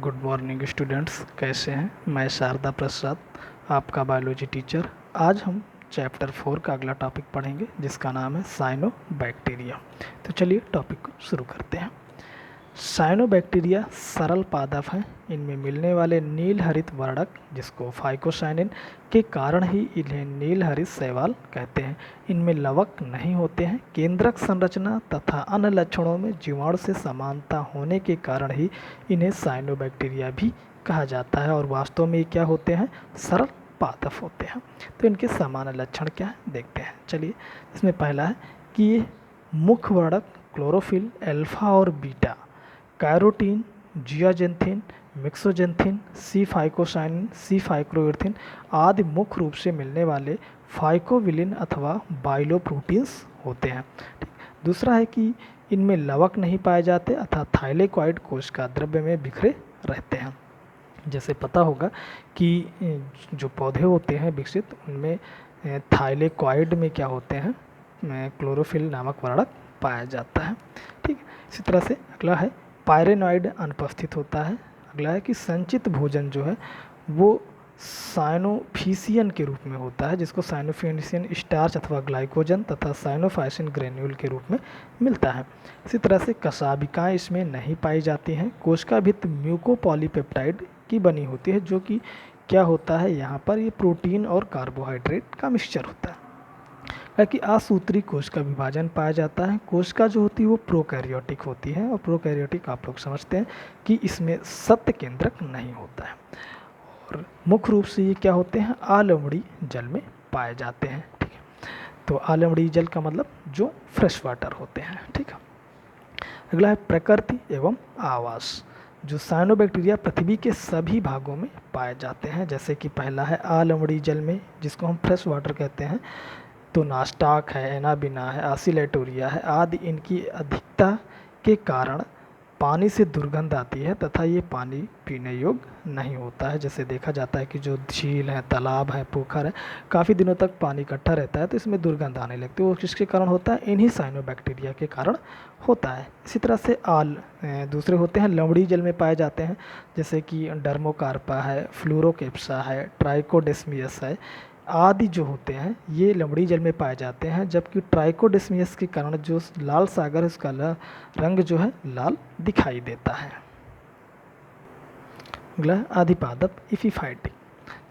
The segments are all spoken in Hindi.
गुड मॉर्निंग स्टूडेंट्स, कैसे हैं। मैं शारदा प्रसाद, आपका बायोलॉजी टीचर। आज हम चैप्टर 4 का अगला टॉपिक पढ़ेंगे जिसका नाम है साइनोबैक्टीरिया। तो चलिए टॉपिक को शुरू करते हैं। साइनोबैक्टीरिया सरल पादप हैं। इनमें मिलने वाले नील हरित वर्णक जिसको फाइकोसाइनिन के कारण ही इन्हें नील हरित शैवाल कहते हैं। इनमें लवक नहीं होते हैं। केंद्रक संरचना तथा अन्य लक्षणों में जीवाणु से समानता होने के कारण ही इन्हें साइनोबैक्टीरिया भी कहा जाता है। और वास्तव में ये क्या होते हैं? सरल पादप होते हैं। तो इनके सामान्य लक्षण क्या है देखते हैं। चलिए, इसमें पहला है कि ये मुख्य वर्णक क्लोरोफिल, अल्फा और बीटा, कैरोटीन, जियाजेंथिन, मिक्सोजेंथिन, सी फाइकोसाइनिन, सी फाइक्रोएर्थिन आदि मुख्य रूप से मिलने वाले फाइकोविलिन अथवा बाइलोप्रोटीन्स होते हैं। दूसरा है कि इनमें लवक नहीं पाए जाते अर्थात थाइलेकॉइड कोशिका द्रव्य में बिखरे रहते हैं। जैसे पता होगा कि जो पौधे होते हैं विकसित, उनमें थाइलेकॉइड में क्या होते हैं, क्लोरोफिल नामक वर्णक पाया जाता है। ठीक है। इसी तरह से अगला है पायरेनॉइड अनुपस्थित होता है। अगला है कि संचित भोजन जो है वो साइनोफिसियन के रूप में होता है, जिसको साइनोफिसियन स्टार्च अथवा ग्लाइकोजन तथा साइनोफाइसिन ग्रेन्यूल के रूप में मिलता है। इसी तरह से कशाबिकाएँ इसमें नहीं पाई जाती हैं। कोशिका भित्ति म्यूकोपॉलीपेप्टाइड की बनी होती है, जो कि क्या होता है, यहाँ पर ये प्रोटीन और कार्बोहाइड्रेट का मिक्सचर होता है। कि असूत्री कोशिका विभाजन पाया जाता है। कोशिका जो होती है वो प्रोकैरियोटिक होती है, और प्रोकैरियोटिक आप लोग समझते हैं कि इसमें सत्य केंद्रक नहीं होता है। और मुख्य रूप से ये क्या होते हैं, आलवणी जल में पाए जाते हैं। ठीक है। तो आलवणी जल का मतलब जो फ्रेश वाटर होते हैं। ठीक है। अगला है प्रकृति एवं आवास। जो साइनोबैक्टीरिया पृथ्वी के सभी भागों में पाए जाते हैं। जैसे कि पहला है आलवणी जल में, जिसको हम फ्रेश वाटर कहते हैं। तो नास्टाक है, एनाबिना है, आसिलेटोरिया है आदि इनकी अधिकता के कारण पानी से दुर्गंध आती है तथा ये पानी पीने योग्य नहीं होता है। जैसे देखा जाता है कि जो झील है, तालाब है, पोखर है, काफ़ी दिनों तक पानी इकट्ठा रहता है तो इसमें दुर्गंध आने लगती है। वो किसके कारण होता है? इन्हीं साइनोबैक्टीरिया के कारण होता है। इसी तरह से दूसरे होते हैं लवणी जल में पाए जाते हैं, जैसे कि डर्मोकार्पा है, फ्लूरोकेप्सा है, ट्राइकोडेस्मियस है आदि जो होते हैं ये लवणी जल में पाए जाते हैं। जबकि ट्राइकोडेस्मियस के कारण जो लाल सागर है उसका रंग जो है लाल दिखाई देता है। अगला अधिपादप इफिफाइटिक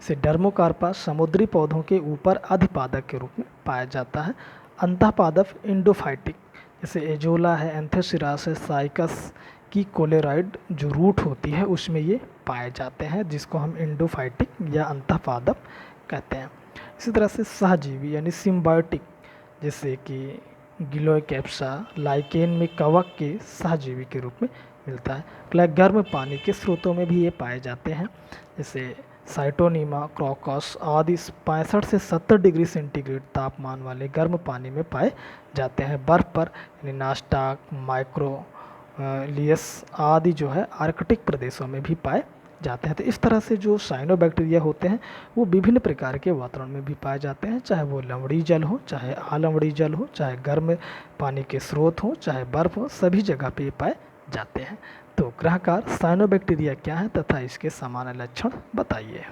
से डर्मोकार्पा समुद्री पौधों के ऊपर अधिपादक के रूप में पाया जाता है। अंतःपादप इंडोफाइटिक जैसे एजोला है, एंथोसिरास है, साइकस की कोलेरॉइड जो रूट होती है उसमें ये पाए जाते हैं, जिसको हम इंडोफाइटिक या अंतःपादप कहते हैं। इसी तरह से सहजीवी यानी सिम्बायोटिक जैसे कि गिलोयकैप्सा लाइकेन में कवक के सहजीवी के रूप में मिलता है। गर्म पानी के स्रोतों में भी ये पाए जाते हैं, जैसे साइटोनीमा, क्रोकस आदि 65 से 70 डिग्री सेंटीग्रेड तापमान वाले गर्म पानी में पाए जाते हैं। बर्फ़ पर यानी नास्टाक, माइक्रोलियस आदि जो है आर्कटिक प्रदेशों में भी पाए जाते हैं। तो इस तरह से जो साइनोबैक्टीरिया होते हैं वो विभिन्न प्रकार के वातावरण में भी पाए जाते हैं, चाहे वो लवणी जल हो, चाहे आलवणी जल हो, चाहे गर्म पानी के स्रोत हो, चाहे बर्फ हो, सभी जगह पे पाए जाते हैं। तो ग्रहकार साइनोबैक्टीरिया क्या है तथा इसके सामान्य लक्षण बताइए।